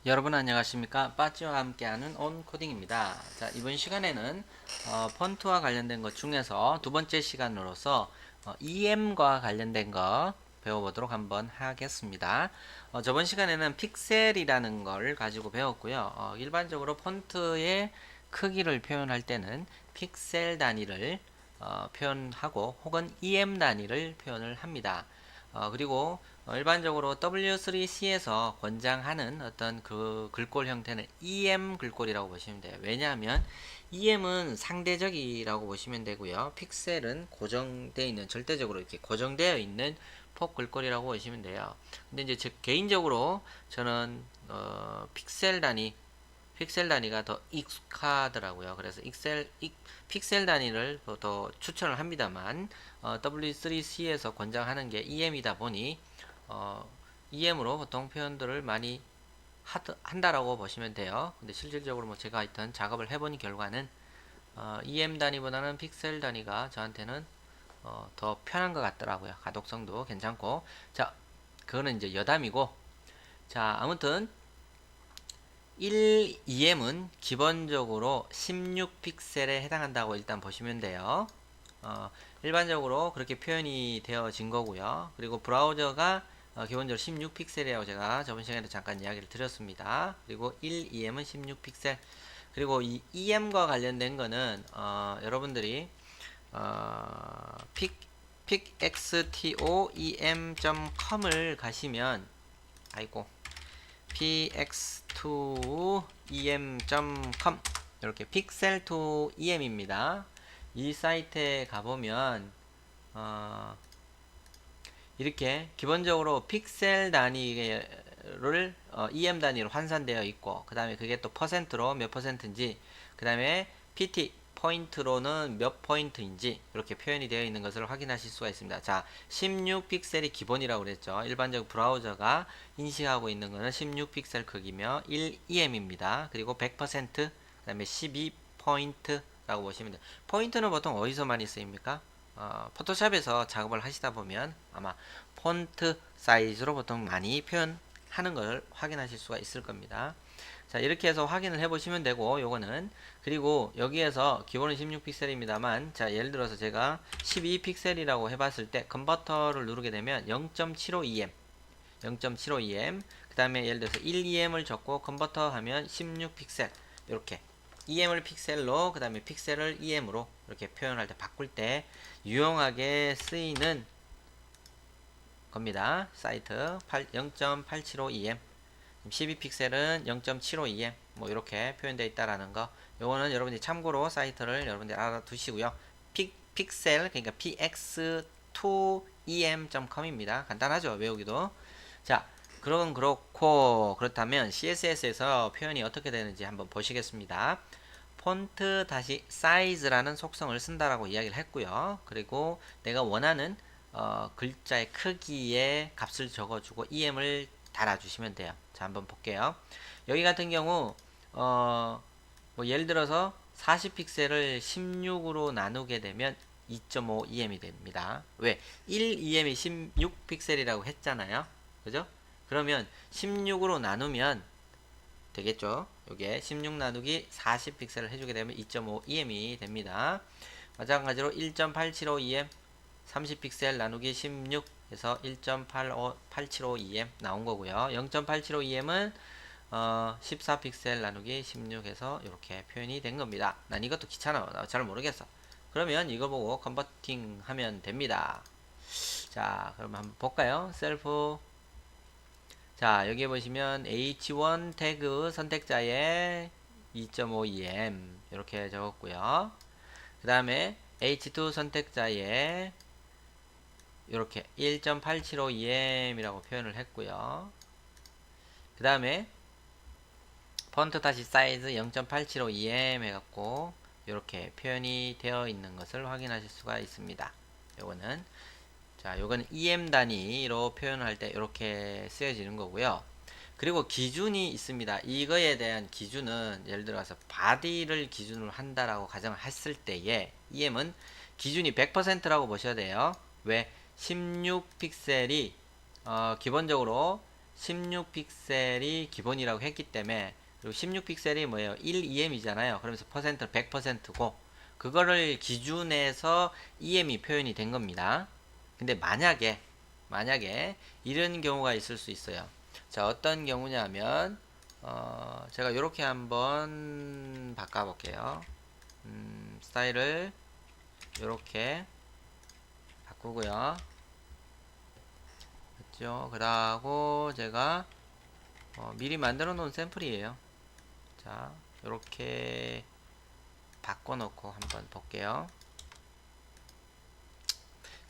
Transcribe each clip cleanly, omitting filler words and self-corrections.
여러분 안녕하십니까? 빠찌와 함께하는 온코딩입니다. 자, 이번 시간에는 폰트와 관련된 것 중에서 두 번째 시간으로서 EM과 관련된 거 배워보도록 한번 하겠습니다. 저번 시간에는 픽셀이라는 걸 가지고 배웠고요. 일반적으로 폰트의 크기를 표현할 때는 픽셀 단위를 표현하고 혹은 EM 단위를 표현을 합니다. 그리고 일반적으로 W3C에서 권장하는 어떤 그 글꼴 형태는 EM 글꼴이라고 보시면 돼요. 왜냐하면 EM은 상대적이라고 보시면 되고요. 픽셀은 고정되어 있는, 절대적으로 이렇게 고정되어 있는 폭 글꼴이라고 보시면 돼요. 근데 이제 개인적으로 저는 픽셀 단위가 더 익숙하더라고요. 그래서 픽셀 단위를 더 추천을 합니다만 W3C에서 권장하는 게 EM이다 보니 EM으로 보통 표현들을 많이 한다라고 보시면 돼요. 근데 실질적으로 뭐 제가 하여튼 작업을 해본 결과는 EM 단위보다는 픽셀 단위가 저한테는 더 편한 것 같더라고요. 가독성도 괜찮고. 자, 그거는 이제 여담이고. 자, 아무튼 1EM은 기본적으로 16픽셀에 해당한다고 일단 보시면 돼요. 일반적으로 그렇게 표현이 되어진 거고요. 그리고 브라우저가 기본적으로 16픽셀이라고 제가 저번 시간에 잠깐 이야기를 드렸습니다. 그리고 1EM은 16픽셀. 그리고 이 EM과 관련된 거는 여러분들이 pixtoem.com을 가시면 아이고 px2em.com 이렇게 pixel2em입니다. 이 사이트에 가보면 이렇게 기본적으로 픽셀 단위를 em 단위로 환산되어 있고 그 다음에 그게 또 퍼센트로 몇 퍼센트인지 그 다음에 pt 포인트로는 몇 포인트인지 이렇게 표현이 되어 있는 것을 확인하실 수가 있습니다. 자, 16픽셀이 기본이라고 그랬죠. 일반적 브라우저가 인식하고 있는 것은 16픽셀 크기며 1em입니다. 그리고 100%, 그 다음에 12포인트라고 보시면 돼요. 포인트는 보통 어디서 많이 쓰입니까? 포토샵에서 작업을 하시다 보면 아마 폰트 사이즈로 보통 많이 표현하는 걸 확인하실 수가 있을 겁니다. 자, 이렇게 해서 확인을 해 보시면 되고, 요거는 그리고 여기에서 기본은 16픽셀입니다만, 자, 예를 들어서 제가 12픽셀이라고 해봤을 때 컨버터를 누르게 되면 0.75em 그 다음에 예를 들어서 1em을 적고 컨버터 하면 16픽셀 이렇게 em을 픽셀로 그 다음에 픽셀을 em으로 이렇게 표현할 때 바꿀 때 유용하게 쓰이는 겁니다. 사이트 0.875em 12픽셀은 0.75em 뭐 이렇게 표현되어 있다라는 거, 요거는 여러분들이 참고로 사이트를 여러분들이 알아두시고요. 픽셀 그러니까 px2em.com입니다. 간단하죠, 외우기도. 자, 그건 그렇고, 그렇다면 CSS에서 표현이 어떻게 되는지 한번 보시겠습니다. 폰트 다시 사이즈라는 속성을 쓴다라고 이야기를 했고요. 그리고 내가 원하는 글자의 크기의 값을 적어주고 em을 달아주시면 돼요. 자, 한번 볼게요. 여기 같은 경우 뭐 예를 들어서 40픽셀을 16으로 나누게 되면 2.5 em이 됩니다. 왜? 1 em이 16픽셀이라고 했잖아요. 그죠? 그러면 16으로 나누면 되겠죠. 요게 16 나누기 40픽셀을 해주게 되면 2.5 em이 됩니다. 마찬가지로 1.875em 30픽셀 나누기 16 해서 1.875em 나온 거고요. 0.875em은 14픽셀 나누기 16 해서 이렇게 표현이 된 겁니다. 난 이것도 귀찮아. 나 잘 모르겠어. 그러면 이거 보고 컨버팅 하면 됩니다. 자, 그럼 한번 볼까요? 셀프. 자, 여기 보시면 H1 태그 선택자에 2.5em 이렇게 적었고요. 그 다음에 H2 선택자에 이렇게 1.875em이라고 표현을 했고요. 그 다음에 폰트 다시 사이즈 0.875em 해갖고 이렇게 표현이 되어 있는 것을 확인하실 수가 있습니다. 요거는 자, 요거는 em 단위로 표현할 때 이렇게 쓰여지는 거고요. 그리고 기준이 있습니다. 이거에 대한 기준은 예를 들어서 바디를 기준으로 한다라고 가정을 했을 때에 em은 기준이 100%라고 보셔야 돼요. 왜? 16픽셀이 기본적으로 16픽셀이 기본이라고 했기 때문에, 그리고 16픽셀이 뭐예요? 1EM이잖아요. 그러면서 퍼센트는 100%고 그거를 기준해서 EM이 표현이 된 겁니다. 근데 만약에 이런 경우가 있을 수 있어요. 자, 어떤 경우냐면 제가 이렇게 한번 바꿔볼게요. 스타일을 이렇게 바꾸고요. 그렇죠? 그러고 제가 미리 만들어 놓은 샘플이에요. 자, 이렇게 바꿔놓고 한번 볼게요.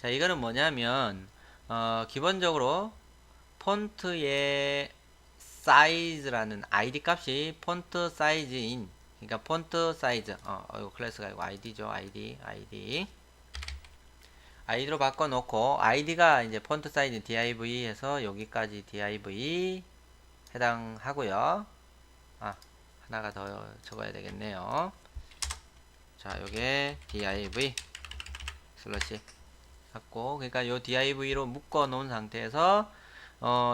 자, 이거는 뭐냐면 기본적으로 폰트의 사이즈라는 아이디 값이 폰트 사이즈인, 그러니까 폰트 사이즈, 이거 클래스가 아니고 아이디죠. 아이디로 바꿔놓고, 아이디가 이제 폰트 사이즈 div 해서 여기까지 div 해당하고요. 하나가 더 적어야 되겠네요. 자, 요게 div 슬러시 갖고, 그러니까 요 div로 묶어 놓은 상태에서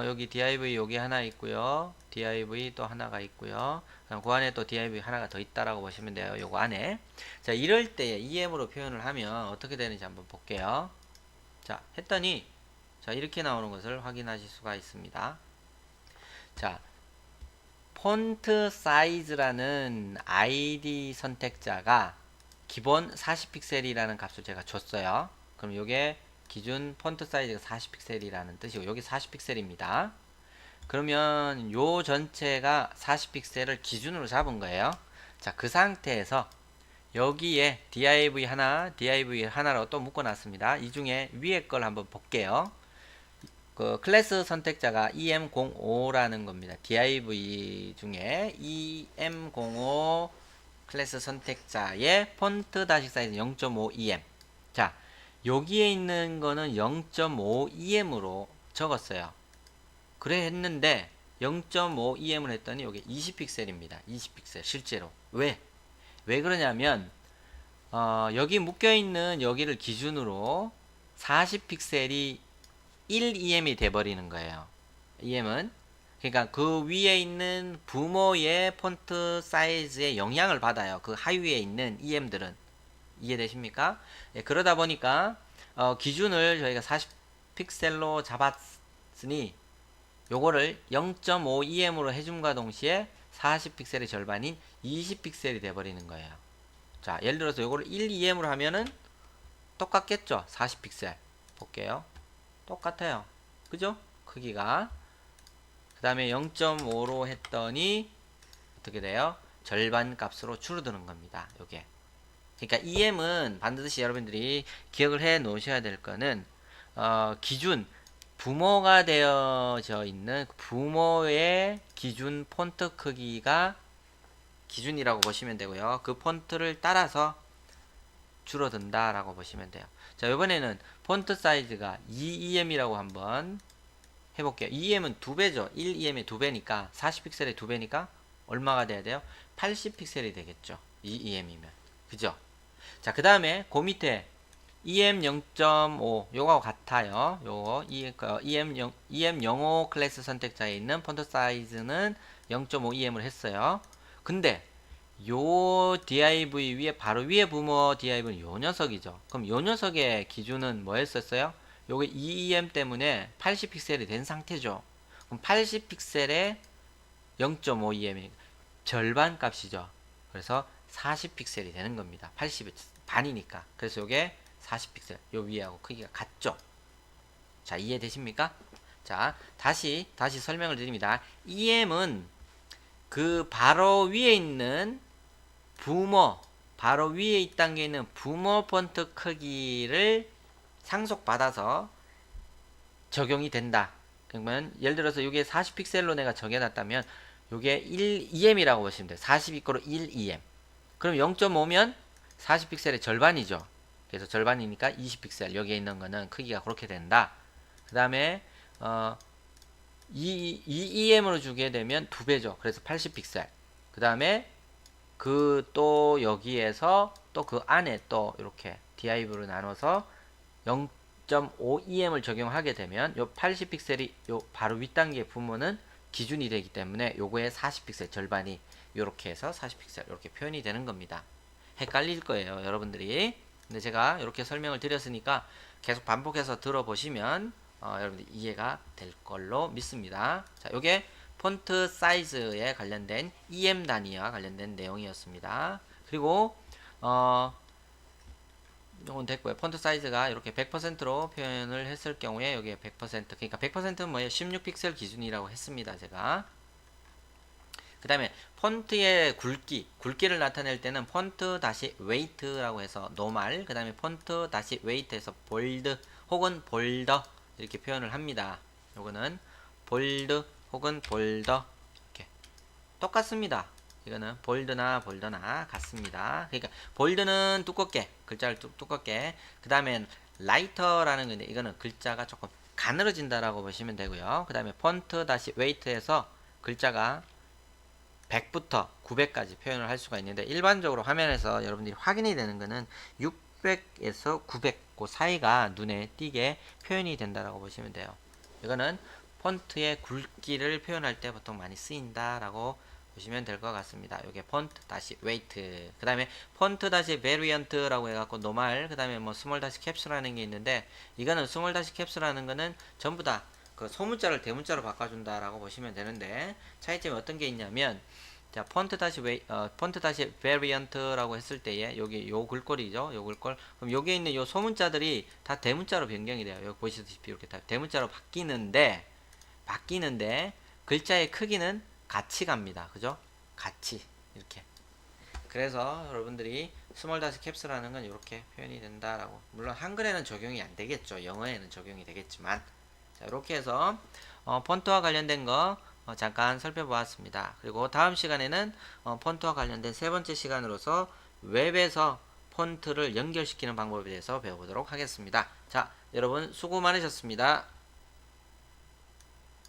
여기 div 여기 하나 있고요. div 또 하나가 있고요. 그럼 그 안에 또 div 하나가 더 있다라고 보시면 돼요. 요거 안에. 자, 이럴 때 em으로 표현을 하면 어떻게 되는지 한번 볼게요. 자, 했더니 자, 이렇게 나오는 것을 확인하실 수가 있습니다. 자, 폰트 사이즈라는 아이디 선택자가 기본 40픽셀이라는 값을 제가 줬어요. 그럼 요게 기준 폰트 사이즈가 40픽셀이라는 뜻이고, 여기 40픽셀입니다. 그러면 요 전체가 40픽셀을 기준으로 잡은 거예요. 자, 그 상태에서 여기에 div 하나로 또 묶어 놨습니다. 이 중에 위에 걸 한번 볼게요. 그 클래스 선택자가 em05라는 겁니다. div 중에 em05 클래스 선택자의 폰트 다시 사이즈 0.5em. 자, 여기에 있는 거는 0.5em으로 적었어요. 그래 했는데 0.5em을 했더니 이게 20픽셀입니다. 20픽셀 실제로. 왜 그러냐면 여기 묶여있는 여기를 기준으로 40픽셀이 1em이 돼버리는 거예요. em은 그러니까 그 위에 있는 부모의 폰트 사이즈에 영향을 받아요. 그 하위에 있는 em들은. 이해되십니까? 예, 그러다 보니까 기준을 저희가 40픽셀로 잡았으니 요거를 0.5em으로 해줌과 동시에 40픽셀의 절반인 20픽셀이 돼버리는 거예요. 자, 예를 들어서 요거를 1em으로 하면은 똑같겠죠? 40픽셀 볼게요. 똑같아요. 그죠? 크기가. 그 다음에 0.5로 했더니 어떻게 돼요? 절반 값으로 줄어드는 겁니다. 요게. 그러니까 em은 반드시 여러분들이 기억을 해 놓으셔야 될 거는 기준 부모가 되어져 있는 부모의 기준 폰트 크기가 기준이라고 보시면 되고요. 그 폰트를 따라서 줄어든다 라고 보시면 돼요. 자, 이번에는 폰트 사이즈가 2em이라고 한번 해볼게요. 2em은 2배죠. 1em의 2배니까 40픽셀의 2배니까 얼마가 돼야 돼요? 80픽셀이 되겠죠. 2em이면. 그죠? 자, 그 다음에 그 밑에 em 0.5 요거하고 같아요. 요거 em05 클래스 선택자에 있는 폰트 사이즈는 0.5em을 했어요. 근데 요 div 위에 바로 위에 부모 div는 요 녀석이죠. 그럼 요 녀석의 기준은 뭐였었어요? 요게 2em 때문에 80픽셀이 된 상태죠. 그럼 80픽셀에 0.5em 절반 값이죠. 그래서 40픽셀이 되는 겁니다. 80이 반이니까. 그래서 요게 40픽셀 요 위하고 크기가 같죠. 자, 이해되십니까? 자, 다시 설명을 드립니다. em은 그 바로 위에 있는 부모, 바로 위에 있다는 게 있는 부모 폰트 크기를 상속받아서 적용이 된다. 그러면 예를 들어서 이게 40픽셀로 내가 정해놨다면 이게 1em이라고 보시면 돼요. 40 이꼬르 1em. 그럼 0.5면 40픽셀의 절반이죠. 그래서 절반이니까 20픽셀. 여기에 있는 거는 크기가 그렇게 된다. 그 다음에 2em으로 주게 되면 2배죠. 그래서 80픽셀. 그 다음에 그 또 여기에서 또 그 안에 또 이렇게 div로 나눠서 2.5EM을 적용하게 되면 요 80픽셀이 요 바로 윗단계 부분은 기준이 되기 때문에 요거의 40픽셀 절반이 요렇게 해서 40픽셀 이렇게 표현이 되는 겁니다. 헷갈릴 거예요, 여러분들이. 근데 제가 이렇게 설명을 드렸으니까 계속 반복해서 들어보시면 여러분들 이해가 될 걸로 믿습니다. 자, 요게 폰트 사이즈에 관련된 EM 단위와 관련된 내용이었습니다. 그리고 이건 됐고요. 폰트 사이즈가 이렇게 100%로 표현을 했을 경우에 여기에 100% 그러니까 100%는 뭐예요? 16픽셀 기준이라고 했습니다. 제가. 그 다음에 폰트의 굵기를 나타낼 때는 폰트 다시 웨이트라고 해서 노멀, 그 다음에 폰트 다시 웨이트에서 볼드 혹은 볼더 이렇게 표현을 합니다. 요거는 볼드 혹은 볼더 이렇게 똑같습니다. 이거는 볼드나 볼더나 같습니다. 그러니까 볼드는 두껍게 글자를 두껍게, 그 다음에 라이터라는 건데 이거는 글자가 조금 가늘어진다라고 보시면 되고요. 그 다음에 폰트 다시 웨이트에서 글자가 100부터 900까지 표현을 할 수가 있는데, 일반적으로 화면에서 여러분들이 확인이 되는 거는 600에서 900 그 사이가 눈에 띄게 표현이 된다라고 보시면 돼요. 이거는 폰트의 굵기를 표현할 때 보통 많이 쓰인다라고 보시면 될 것 같습니다. 이게 폰트 다시 웨이트, 그 다음에 폰트 다시 베리언트라고 해갖고 노멀, 그 다음에 뭐 스몰 다시 캡슐이라는 게 있는데, 이거는 스몰 다시 캡슐이라는 거는 전부 다 그 소문자를 대문자로 바꿔준다라고 보시면 되는데, 차이점이 어떤 게 있냐면, 자, 폰트 다시 베리언트라고 했을 때에 여기 요 글꼴이죠, 요 글꼴. 그럼 여기에 있는 요 소문자들이 다 대문자로 변경이 돼요. 여기 보시다시피 이렇게 다 대문자로 바뀌는데 글자의 크기는 같이 갑니다. 그죠? 같이 이렇게. 그래서 여러분들이 스몰 다시 캡스라는 건 이렇게 표현이 된다라고. 물론 한글에는 적용이 안 되겠죠. 영어에는 적용이 되겠지만. 자, 이렇게 해서 폰트와 관련된 거 잠깐 살펴보았습니다. 그리고 다음 시간에는 폰트와 관련된 세 번째 시간으로서 웹에서 폰트를 연결시키는 방법에 대해서 배워보도록 하겠습니다. 자, 여러분 수고 많으셨습니다.